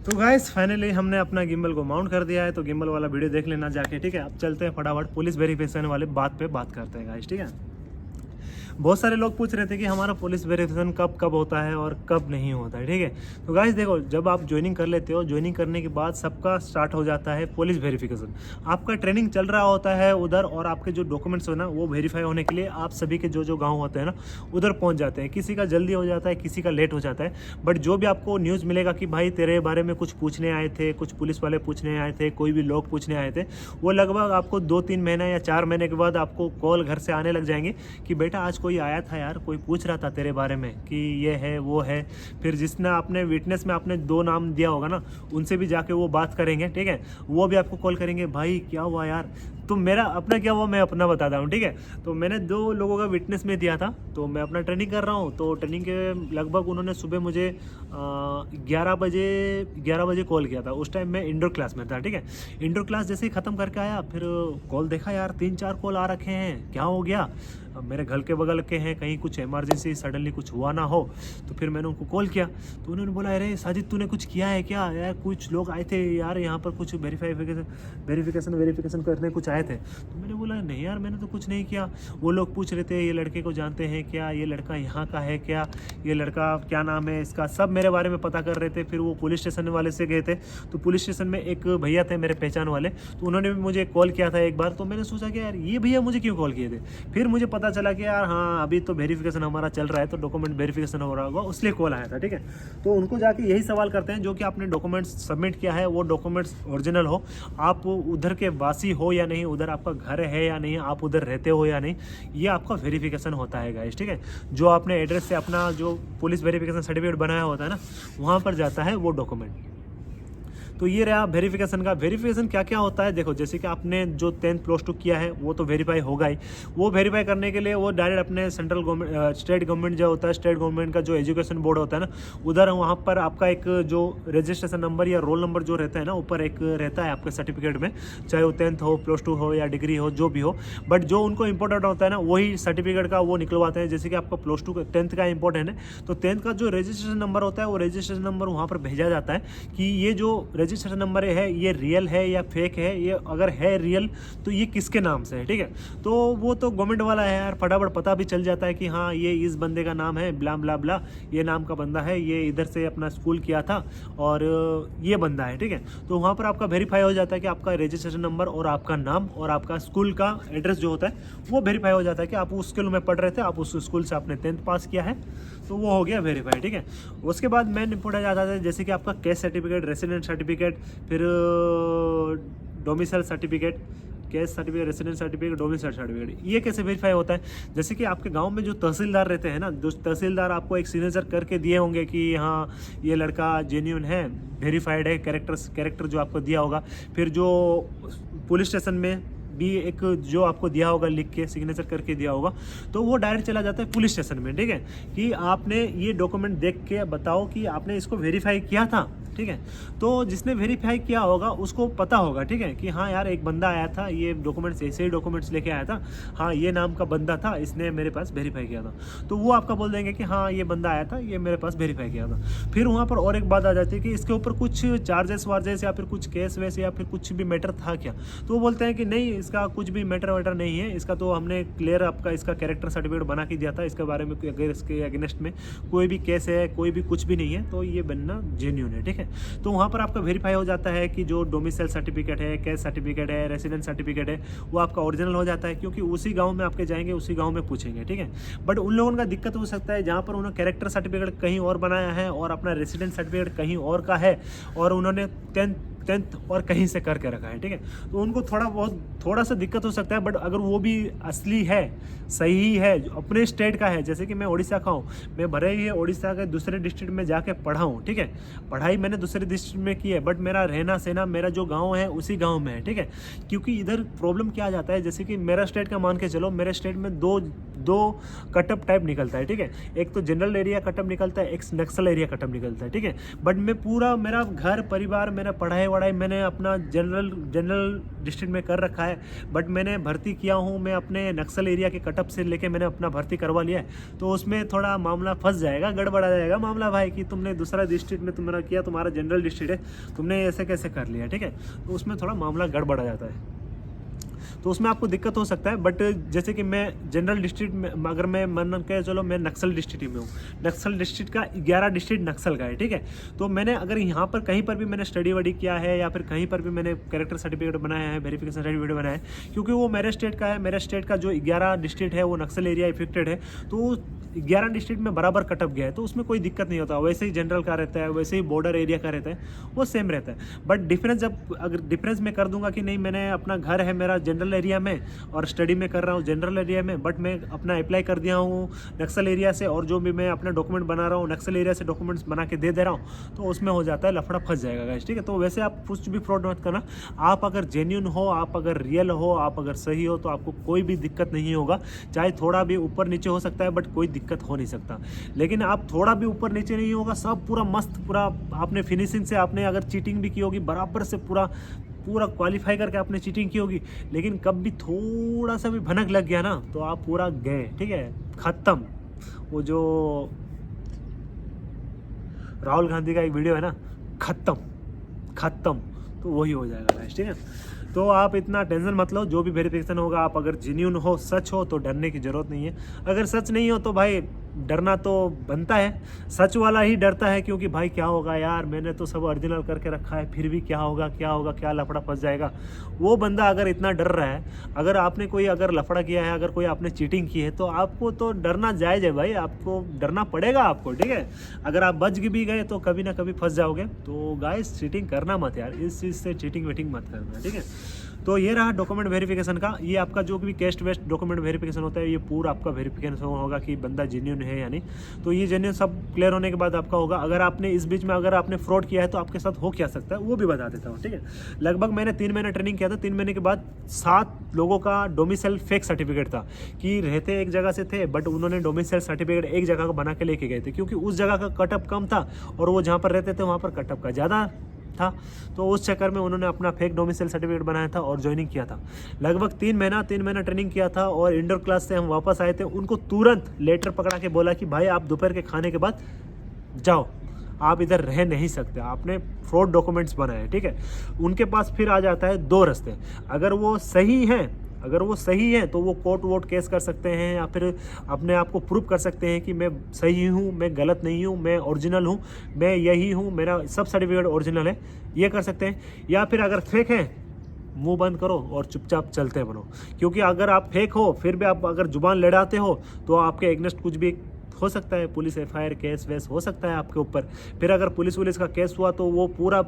तो guys finally हमने अपना गिम्बल को माउंट कर दिया है, तो गिम्बल वाला वीडियो देख लेना जाके, ठीक है। अब चलते हैं फटाफट पुलिस वेरिफिकेशन वाले बात पे बात करते हैं गाइस, ठीक है। बहुत सारे लोग पूछ रहे थे कि हमारा पुलिस वेरिफिकेशन कब कब होता है और कब नहीं होता है, ठीक है। तो गाइस देखो, जब आप ज्वाइनिंग कर लेते हो, ज्वाइनिंग करने के बाद सबका स्टार्ट हो जाता है पुलिस वेरिफिकेशन। आपका ट्रेनिंग चल रहा होता है उधर, और आपके जो डॉक्यूमेंट्स हो ना वो वेरीफाई होने के लिए आप सभी के जो जो गाँव होते हैं ना उधर पहुँच जाते हैं। किसी का जल्दी हो जाता है, किसी का लेट हो जाता है, बट जो भी आपको न्यूज़ मिलेगा कि भाई तेरे बारे में कुछ पूछने आए थे, कुछ पुलिस वाले पूछने आए थे, कोई भी लोग पूछने आए थे, वो लगभग आपको 2-3 महीना या 4 महीने के बाद आपको कॉल घर से आने लग जाएंगे कि बेटा आज कोई आया था यार, कोई पूछ रहा था तेरे बारे में कि ये है वो है। फिर जिसने आपने विटनेस में आपने 2 नाम दिया होगा ना, उनसे भी जाके वो बात करेंगे, ठीक है। वो भी आपको कॉल करेंगे, भाई क्या हुआ यार। तो मेरा अपना क्या हुआ मैं अपना बताता हूँ, ठीक है। तो मैंने 2 लोगों का विटनेस में दिया था, तो मैं अपना ट्रेनिंग कर रहा हूँ। तो ट्रेनिंग के लगभग उन्होंने सुबह मुझे 11 बजे कॉल किया था। उस टाइम मैं इंडोर क्लास में था, ठीक है। इंडोर क्लास जैसे ही ख़त्म करके आया, फिर कॉल देखा यार 3-4 कॉल आ रखे हैं, क्या हो गया। अब मेरे घर के बगल के हैं, कहीं कुछ इमरजेंसी सडनली कुछ हुआ ना हो। तो फिर मैंने उनको कॉल किया, तो उन्होंने बोला अरे साजिद तूने कुछ किया है क्या यार, कुछ लोग आए थे यार यहाँ पर कुछ वेरिफिकेशन करने कुछ आए थे। तो मैंने बोला नहीं यार मैंने तो कुछ नहीं किया। वो लोग पूछ रहे थे ये लड़के को जानते हैं क्या, ये लड़का यहाँ का है क्या, ये लड़का क्या नाम है इसका, सब मेरे बारे में पता कर रहे थे। फिर वो पुलिस स्टेशन वाले से गए थे, तो पुलिस स्टेशन में एक भैया थे मेरे पहचान वाले, तो उन्होंने भी मुझे कॉल किया था एक बार। तो मैंने सोचा कि यार ये भैया मुझे क्यों कॉल किए थे। फिर मुझे पता चला कि यार हाँ अभी तो वेरिफिकेशन हमारा चल रहा है, तो डॉक्यूमेंट वेरिफिकेशन हो रहा होगा, उसलिए कॉल आया था, ठीक है। तो उनको जाके यही सवाल करते हैं, जो कि आपने डॉक्यूमेंट्स सबमिट किया है वो डॉक्यूमेंट्स ओरिजिनल हो, आप उधर के वासी हो या नहीं, उधर आपका घर है या नहीं, आप उधर रहते हो या नहीं, ये आपका वेरिफिकेशन होता है गाइस, ठीक है। जो आपने एड्रेस से अपना जो पुलिस वेरिफिकेशन सर्टिफिकेट बनाया होता है ना, वहाँ पर जाता है वो डॉक्यूमेंट। तो ये रहा वेरिफिकेशन का। वेरिफिकेशन क्या क्या होता है देखो, जैसे कि आपने जो 10th प्लस 2 किया है वो तो वेरीफाई होगा ही। वो वेरीफाई करने के लिए वो डायरेक्ट अपने सेंट्रल गवर्नमेंट स्टेट गवर्नमेंट जो होता है, स्टेट गवर्नमेंट का जो एजुकेशन बोर्ड होता है ना, उधर वहाँ पर आपका एक जो रजिस्ट्रेशन नंबर या रोल नंबर जो रहता है ना, ऊपर एक रहता है आपके सर्टिफिकेट में, चाहे वो 10th हो, प्लस 2 हो या डिग्री हो, जो भी हो। बट जो उनको इंपॉर्टेंट होता है ना वही सर्टिफिकेट का वो निकलवाते हैं। जैसे कि आपका प्लस 2 10th का इंपॉर्टेंट है, तो 10th का जो रजिस्ट्रेशन नंबर होता है वो रजिस्ट्रेशन नंबर वहाँ पर भेजा जाता है कि ये जो रजिस्ट्रेशन नंबर है ये रियल है या फेक है, ये अगर है रियल तो ये किसके नाम से है, ठीक है। तो वो तो गवर्नमेंट वाला है यार, फटाफट पता भी चल जाता है कि हाँ ये इस बंदे का नाम है, ब्ला ब्ला ब्ला, ये नाम का बंदा है, ये इधर से अपना स्कूल किया था और ये बंदा है, ठीक है। तो वहाँ पर आपका वेरीफाई हो जाता है कि आपका रजिस्ट्रेशन नंबर और आपका नाम और आपका स्कूल का एड्रेस जो होता है वो वेरीफाई हो जाता है कि आप उस स्कूल में पढ़ रहे थे, आप उस स्कूल से आपने 10th पास किया है, तो वो हो गया वेरीफाई, ठीक है। उसके बाद मेन इंपॉर्टेंट आ जाता है जैसे कि आपका कैस्ट सर्टिफिकेट, रेसिडेंट सर्टिफिकेट, फिर domicile certificate, caste certificate, resident certificate, domicile certificate, ये कैसे वेरीफाई होता है। जैसे कि आपके गांव में जो तहसीलदार रहते हैं ना, जो तहसीलदार आपको एक सिग्नेचर करके दिए होंगे कि हाँ ये लड़का जेन्युइन है, वेरीफाइड है, कैरेक्टर जो आपको दिया होगा। फिर जो पुलिस स्टेशन में भी एक जो आपको दिया होगा, लिख के सिग्नेचर करके दिया होगा, तो वो डायरेक्ट चला जाता है पुलिस स्टेशन में, ठीक है। कि आपने ये डॉक्यूमेंट देख के बताओ कि आपने इसको वेरीफाई किया था, ठीक है। तो जिसने वेरीफाई किया होगा उसको पता होगा, ठीक है, कि हाँ यार एक बंदा आया था, ये डॉक्यूमेंट्स ऐसे ही डॉक्यूमेंट्स लेके आया था, हाँ ये नाम का बंदा था, इसने मेरे पास वेरीफाई किया था। तो वो आपका बोल देंगे कि हाँ ये बंदा आया था, ये मेरे पास वेरीफाई किया था। फिर वहाँ पर और एक बात आ जाती है कि इसके ऊपर कुछ चार्जेस वार्जेस या फिर कुछ केस वैस या फिर कुछ भी मैटर था क्या। तो वो बोलते हैं कि नहीं इसका कुछ भी मैटर वैटर नहीं है, इसका तो हमने क्लियर आपका इसका कैरेक्टर सर्टिफिकेट बना के दिया था, इसके बारे में अगर इसके अगेंस्ट में कोई भी केस है, कोई भी कुछ भी नहीं है, तो ये बनना जेन्युइन है, ठीक है। तो वहाँ पर आपका वेरीफाई हो जाता है कि जो डोमिसाइल सर्टिफिकेट है, कैस्ट सर्टिफिकेट है, रेसिडेंट सर्टिफिकेट है, वो आपका ओरिजिनल हो जाता है, क्योंकि उसी गांव में आपके जाएंगे, उसी गांव में पूछेंगे, ठीक है। बट उन लोगों का दिक्कत हो सकता है जहाँ पर उन्होंने कैरेक्टर सर्टिफिकेट कहीं और बनाया है और अपना रेसिडेंट सर्टिफिकेट कहीं और का है, और उन्होंने 10th और कहीं से करके रखा है, ठीक है। तो उनको थोड़ा सा दिक्कत हो सकता है। बट अगर वो भी असली है, सही है, अपने स्टेट का है, जैसे कि मैं उड़ीसा का हूँ, मैं भले ही उड़ीसा के दूसरे डिस्ट्रिक्ट में जाके पढ़ा हूँ, ठीक है, पढ़ाई मैंने दूसरे डिस्ट्रिक्ट में की है, बट मेरा रहना सहना मेरा जो गाँव है उसी गाँव में है, ठीक है। क्योंकि इधर प्रॉब्लम क्या आ जाता है, जैसे कि मेरा स्टेट का मान के चलो, मेरे स्टेट में दो कटअप टाइप निकलता है, ठीक है। एक तो जनरल एरिया कटअप निकलता है, एक नक्सल एरिया कटअप निकलता है, ठीक है। बट मैं पूरा मेरा घर परिवार, मेरा पढ़ाई वढ़ाई मैंने अपना जनरल डिस्ट्रिक्ट में कर रखा है, बट मैंने भर्ती किया हूँ मैं अपने नक्सल एरिया के कटअप से लेके मैंने अपना भर्ती करवा लिया है। तो उसमें थोड़ा मामला फंस जाएगा, गड़बड़ा जाएगा मामला भाई कि तुमने दूसरा डिस्ट्रिक्ट में तुम्हारा किया, तुम्हारा जनरल डिस्ट्रिक्ट है, तुमने ऐसे कैसे कर लिया, ठीक है। तो उसमें थोड़ा मामला गड़बड़ा जाता है, तो उसमें आपको दिक्कत हो सकता है। बट जैसे कि मैं जनरल डिस्ट्रिक्ट में, अगर मैं मान के चलो मैं नक्सल डिस्ट्रिक्ट में हूँ, नक्सल डिस्ट्रिक्ट का 11 डिस्ट्रिक्ट नक्सल का है, ठीक है। तो मैंने अगर यहाँ पर कहीं पर भी मैंने स्टडी वडी किया है या फिर कहीं पर भी मैंने कैरेक्टर सर्टिफिकेट बनाया है, वेरिफिकेशन सर्टिफिकेट बनाया है, क्योंकि वो मेरे स्टेट का है, मेरे स्टेट का जो 11 डिस्ट्रिक्ट है वो नक्सल एरिया इफेक्टेड है, तो 11 डिस्ट्रिक्ट में बराबर कटअप गया है, तो उसमें कोई दिक्कत नहीं होता। वैसे ही जनरल का रहता है, वैसे ही बॉर्डर एरिया का रहता है, वो सेम रहता है। बट डिफरेंस जब अगर डिफरेंस में कर दूंगा कि नहीं मैंने अपना घर है मेरा जनरल एरिया में और स्टडी में कर रहा हूँ जनरल एरिया में, बट मैं अपना अप्लाई कर दिया हूँ नक्सल एरिया से, और जो भी मैं अपना डॉक्यूमेंट बना रहा हूँ नक्सल एरिया से डॉक्यूमेंट्स बना के दे रहा हूँ, तो उसमें हो जाता है लफड़ा, फंस जाएगा गाइस, ठीक है। तो वैसे आप कुछ भी फ्रॉड मत करना। आप अगर जेन्यून हो, आप अगर रियल हो, आप अगर सही हो, तो आपको कोई भी दिक्कत नहीं होगा। चाहे थोड़ा भी ऊपर नीचे हो सकता है, बट कोई दिक्कत हो नहीं सकता। लेकिन आप थोड़ा भी ऊपर नीचे नहीं होगा, सब पूरा मस्त, पूरा आपने फिनिशिंग से, आपने अगर चीटिंग भी की होगी बराबर से पूरा क्वालिफाई करके आपने चीटिंग की होगी, लेकिन कब भी थोड़ा सा भी भनक लग गया ना तो आप पूरा गए, ठीक है, खत्म। वो जो राहुल गांधी का एक वीडियो है ना, खत्म, तो वही हो जाएगा गाइस, ठीक है। तो आप इतना टेंशन मत लो, जो भी वेरिफिकेशन होगा, आप अगर जेन्यून हो, सच हो, तो डरने की ज़रूरत नहीं है। अगर सच नहीं हो तो भाई डरना तो बनता है, सच वाला ही डरता है, क्योंकि भाई क्या होगा यार, मैंने तो सब ओरिजिनल करके रखा है, फिर भी क्या होगा, क्या लफड़ा फंस जाएगा। वो बंदा अगर इतना डर रहा है, अगर आपने कोई अगर लफड़ा किया है, अगर कोई आपने चीटिंग की है, तो आपको तो डरना जायज़ है भाई, आपको डरना पड़ेगा आपको, ठीक है। अगर आप बच भी गए तो कभी ना कभी फंस जाओगे। तो गाइस चीटिंग करना मत यार, इस चीज़ से चीटिंग वेटिंग मत करना, ठीक है। तो ये रहा डॉक्यूमेंट वेरिफिकेशन का। ये आपका जो भी कैस्ट वेस्ट डॉक्यूमेंट वेरिफिकेशन होता है, ये पूरा आपका वेरिफिकेशन होगा कि बंदा जेन्युइन है या नहीं। तो ये जेन्युइन सब क्लियर होने के बाद आपका होगा। अगर आपने इस बीच में अगर आपने फ्रॉड किया है तो आपके साथ हो क्या सकता है वो भी बता देता हूँ, ठीक है। लगभग मैंने 3 महीने ट्रेनिंग किया था। 3 महीने के बाद 7 लोगों का डोमिसाइल फेक सर्टिफिकेट था कि रहते एक जगह से थे, बट उन्होंने डोमिसाइल सर्टिफिकेट एक जगह का बना के लेके गए थे, क्योंकि उस जगह का कटअप कम था और वो जहाँ पर रहते थे वहाँ पर कटअप का ज़्यादा था। तो उस चक्कर में उन्होंने अपना फेक डोमिसाइल सर्टिफिकेट बनाया था और ज्वाइनिंग किया था। लगभग 3 महीना ट्रेनिंग किया था और इंडोर क्लास से हम वापस आए थे। उनको तुरंत लेटर पकड़ा के बोला कि भाई आप दोपहर के खाने के बाद जाओ, आप इधर रह नहीं सकते, आपने फ्रॉड डॉक्यूमेंट्स बनाए, ठीक है। उनके पास फिर आ जाता है 2 रास्ते। अगर वो सही है तो वो कोर्ट वोट केस कर सकते हैं, या फिर अपने आप को प्रूव कर सकते हैं कि मैं सही हूँ, मैं गलत नहीं हूँ, मैं ओरिजिनल हूँ, मैं यही हूँ, मेरा सब सर्टिफिकेट ओरिजिनल है, ये कर सकते हैं। या फिर अगर फेक है, मुंह बंद करो और चुपचाप चलते बनो। क्योंकि अगर आप फेक हो फिर भी आप अगर जुबान लड़ाते हो तो आपके एगेंस्ट कुछ भी हो सकता है, पुलिस FIR केस वेस हो सकता है आपके ऊपर। फिर अगर पुलिस का केस हुआ तो वो पूरा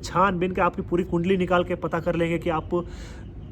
छानबीन के आपकी पूरी कुंडली निकाल के पता कर लेंगे कि आप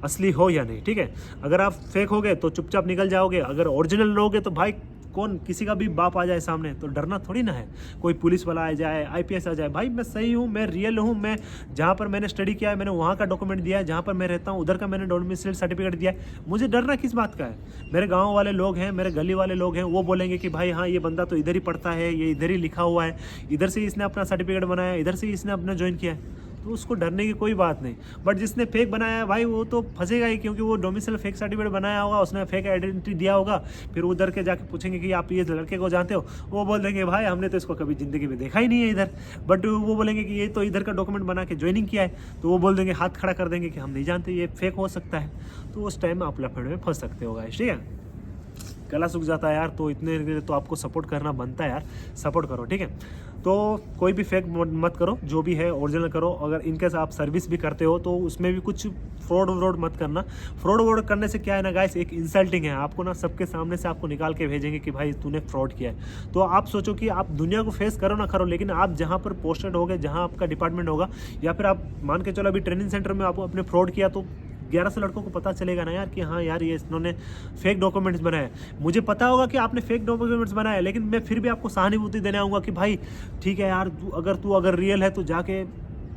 असली हो या नहीं, ठीक है। अगर आप फेक हो गए तो चुपचाप निकल जाओगे, अगर ओरिजिनल लोगे तो भाई कौन, किसी का भी बाप आ जाए सामने तो डरना थोड़ी ना है। कोई पुलिस वाला आ जाए, IPS आ जाए, भाई मैं सही हूँ, मैं रियल हूँ, मैं जहाँ पर मैंने स्टडी किया है मैंने वहाँ का डॉक्यूमेंट दिया है, जहाँ पर मैं रहता हूँ उधर का मैंने डोमिसाइल सर्टिफिकेट दिया है, मुझे डरना किस बात का है। मेरे गाँव वाले लोग हैं, मेरे गली वाले लोग हैं, वो बोलेंगे कि भाई हाँ ये बंदा तो इधर ही पढ़ता है, ये इधर ही लिखा हुआ है, इधर से इसने अपना सर्टिफिकेट बनाया, इधर से इसने अपना ज्वाइन किया है, तो उसको डरने की कोई बात नहीं। बट जिसने फेक बनाया है भाई वो तो फंसेगा ही, क्योंकि वो डोमिसाइल फेक सर्टिफिकेट बनाया होगा, उसने फेक आइडेंटिटी दिया होगा। फिर उधर के जाके पूछेंगे कि आप ये लड़के को जानते हो, वो बोल देंगे भाई हमने तो इसको कभी ज़िंदगी में देखा ही नहीं है इधर। बट वो बोलेंगे कि ये तो इधर का डॉक्यूमेंट बना के ज्वाइनिंग किया है, तो वो बोल देंगे, हाथ खड़ा कर देंगे कि हम नहीं जानते, ये फेक हो सकता है। तो उस टाइम आप लफड़े में फंस सकते हो गाइस, ठीक है। गला सूख जाता है यार, तो इतने तो आपको सपोर्ट करना बनता है यार, सपोर्ट करो, ठीक है। तो कोई भी फेक मत करो, जो भी है ओरिजिनल करो। अगर इनकेस आप सर्विस भी करते हो तो उसमें भी कुछ फ्रॉड मत करना। फ्रॉड करने से क्या है ना गाइस, एक इंसल्टिंग है, आपको ना सबके सामने से आपको निकाल के भेजेंगे कि भाई तूने फ्रॉड किया है। तो आप सोचो कि आप दुनिया को फेस करो ना करो, लेकिन आप जहाँ पर पोस्टेड होगे, जहाँ आपका डिपार्टमेंट होगा, या फिर आप मान के चलो अभी ट्रेनिंग सेंटर में आपको अपने फ्रॉड किया, तो 1100 लड़कों को पता चलेगा ना यार कि हाँ यार ये इन्होंने फेक डॉक्यूमेंट्स बनाए। मुझे पता होगा कि आपने फेक डॉक्यूमेंट्स बनाए, लेकिन मैं फिर भी आपको सहानुभूति देने आऊँगा कि भाई ठीक है यार, तू अगर रियल है तो जाके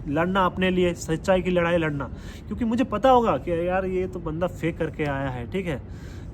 लड़ना, अपने लिए सच्चाई की लड़ाई लड़ना। क्योंकि मुझे पता होगा कि यार ये तो बंदा फेक करके आया है, ठीक है।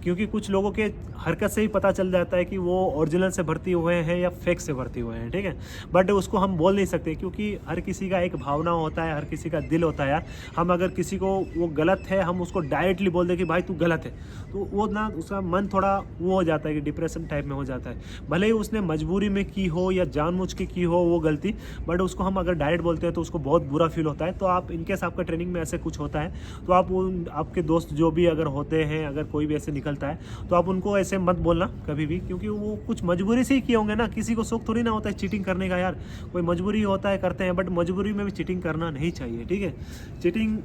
क्योंकि कुछ लोगों के हरकत से ही पता चल जाता है कि वो ओरिजिनल से भर्ती हुए हैं या फेक से भर्ती हुए हैं, ठीक है। बट उसको हम बोल नहीं सकते क्योंकि हर किसी का एक भावना होता है, हर किसी का दिल होता है यार। हम अगर किसी को वो गलत है हम उसको डायरेक्टली बोल दें कि भाई तू गलत है, तो वो ना उसका मन थोड़ा वो हो जाता है कि डिप्रेशन टाइप में हो जाता है। भले ही उसने मजबूरी में की हो या जानबूझ के की हो वो गलती, बट उसको हम अगर डायरेक्ट बोलते हैं तो उसको बहुत बुरा फील होता है। तो आप इनकेस आपका ट्रेनिंग में ऐसे कुछ होता है तो आप उन आपके दोस्त जो भी अगर होते हैं, अगर कोई भी ऐसे निकलता है तो आप उनको ऐसे मत बोलना कभी भी, क्योंकि वो कुछ मजबूरी से ही किए होंगे ना। किसी को शौक थोड़ी ना होता है चीटिंग करने का यार, कोई मजबूरी होता है करते हैं, बट मजबूरी में भी चीटिंग करना नहीं चाहिए, ठीक है। चीटिंग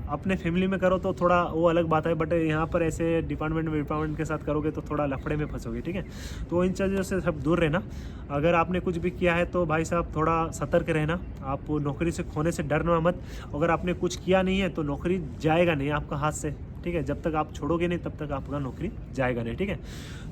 अपने फैमिली में करो तो थोड़ा वो अलग बात है, बट यहाँ पर ऐसे डिपार्टमेंट के साथ करोगे तो थोड़ा लफड़े में फंसोगे, ठीक है। तो इन चीज़ों से सब दूर रहना। अगर आपने कुछ भी किया है तो भाई साहब थोड़ा सतर्क रहना। आप नौकरी से खोने से डरना मत। अगर आपने कुछ किया नहीं है तो नौकरी जाएगा नहीं आपका हाथ से, ठीक है। जब तक आप छोड़ोगे नहीं तब तक आपका नौकरी जाएगा नहीं, ठीक है।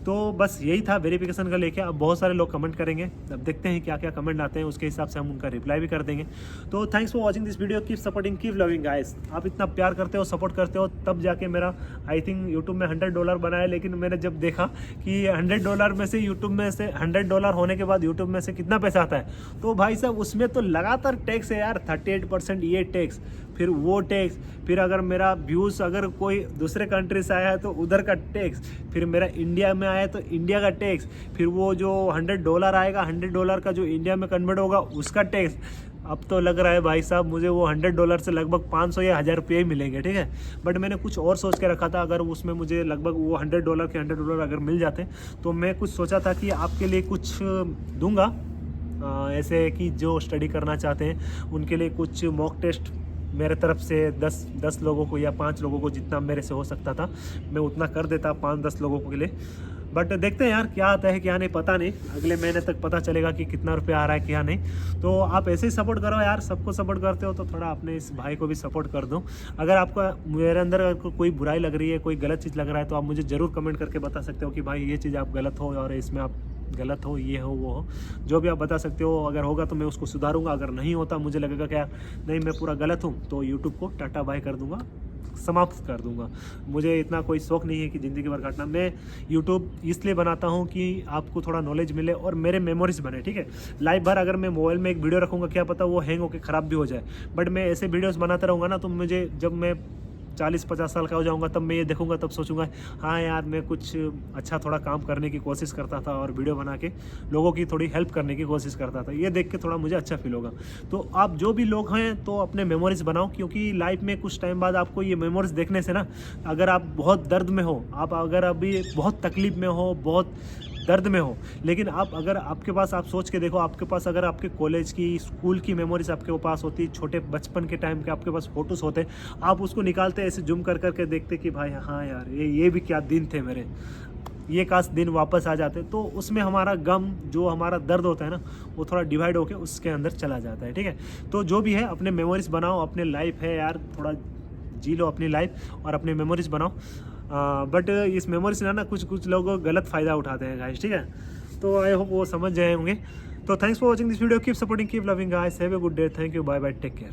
तो बस यही था वेरिफिकेशन का लेके। अब बहुत सारे लोग कमेंट करेंगे, अब देखते हैं क्या क्या कमेंट आते हैं, उसके हिसाब से हम उनका रिप्लाई भी कर देंगे। तो thanks for watching this video, keep supporting, keep loving guys. आप इतना प्यार करते हो, सपोर्ट करते हो, तब जाके मेरा आई थिंक यूट्यूब में $100 बनाया। लेकिन मैंने जब देखा कि $100 में से यूट्यूब में से $100 होने के बाद यूट्यूब में से कितना पैसा आता है, तो भाई साहब उसमें तो लगातार टैक्स है यार, 38% ये टैक्स, फिर वो टैक्स, फिर अगर मेरा व्यूज़ अगर कोई दूसरे कंट्री से आया है तो उधर का टैक्स, फिर मेरा इंडिया में आया है तो इंडिया का टैक्स, फिर वो जो $100 आएगा, $100 का जो इंडिया में कन्वर्ट होगा उसका टैक्स। अब तो लग रहा है भाई साहब मुझे वो $100 से लगभग 500 या 1000 रुपये ही मिलेंगे, ठीक है। बट मैंने कुछ और सोच के रखा था, अगर उसमें मुझे लगभग वो $100 के $100 अगर मिल जाते तो मैं कुछ सोचा था कि आपके लिए कुछ दूंगा, ऐसे कि जो स्टडी करना चाहते हैं उनके लिए कुछ मॉक टेस्ट मेरे तरफ से 10 लोगों को या 5 लोगों को, जितना मेरे से हो सकता था मैं उतना कर देता 5-10 लोगों के लिए। बट देखते हैं यार क्या आता है क्या नहीं, पता नहीं, अगले महीने तक पता चलेगा कि कितना रुपया आ रहा है क्या नहीं। तो आप ऐसे ही सपोर्ट करो यार, सबको सपोर्ट करते हो तो थोड़ा अपने इस भाई को भी सपोर्ट कर दो। अगर आपका मेरे अंदर अगर कोई बुराई लग रही है, कोई गलत चीज़ लग रहा है तो आप मुझे ज़रूर कमेंट करके बता सकते हो कि भाई ये चीज़ आप गलत हो और इसमें आप गलत हो, ये हो वो हो, जो भी आप बता सकते हो। अगर होगा तो मैं उसको सुधारूंगा, अगर नहीं होता मुझे लगेगा क्या नहीं मैं पूरा गलत हूँ तो यूट्यूब को टाटा बाय कर दूंगा, समाप्त कर दूंगा। मुझे इतना कोई शौक नहीं है कि ज़िंदगी भर काटना। मैं यूट्यूब इसलिए बनाता हूँ कि आपको थोड़ा नॉलेज मिले और मेरे मेमोरीज बने, ठीक है। लाइफ भर अगर मैं मोबाइल में एक वीडियो रखूँगा क्या पता वो हैंग होकर ख़राब भी हो जाए, बट मैं ऐसे वीडियोज़ बनाता रहूँगा ना तो मुझे जब मैं 40-50 साल का हो जाऊंगा तब मैं ये देखूंगा, तब सोचूंगा हाँ यार मैं कुछ अच्छा थोड़ा काम करने की कोशिश करता था और वीडियो बना के लोगों की थोड़ी हेल्प करने की कोशिश करता था। ये देख के थोड़ा मुझे अच्छा फील होगा। तो आप जो भी लोग हैं तो अपने मेमोरीज बनाओ, क्योंकि लाइफ में कुछ टाइम बाद आपको ये मेमोरीज देखने से ना, अगर आप बहुत दर्द में हो, आप अगर अभी बहुत तकलीफ में हो, बहुत दर्द में हो, लेकिन आप अगर आपके पास, आप सोच के देखो, आपके पास अगर आपके कॉलेज की, स्कूल की मेमोरीज आपके पास होती, छोटे बचपन के टाइम के आपके पास फोटोज़ होते, आप उसको निकालते ऐसे जूम कर करके देखते कि भाई हाँ यार ये भी क्या दिन थे मेरे, ये काश दिन वापस आ जाते। तो उसमें हमारा गम, जो हमारा दर्द होता है ना, वो थोड़ा डिवाइड होकर उसके अंदर चला जाता है, ठीक है। तो जो भी है अपने मेमोरीज बनाओ, अपने लाइफ है यार थोड़ा जी लो अपनी लाइफ और अपने मेमोरीज बनाओ। बट इस मेमोरी से ना कुछ लोग गलत फ़ायदा उठाते हैं गाइस, ठीक है। तो आई होप वो समझ जाए होंगे। तो thanks for watching this video, keep supporting, keep loving guys, have a good day, thank you, bye bye, take care.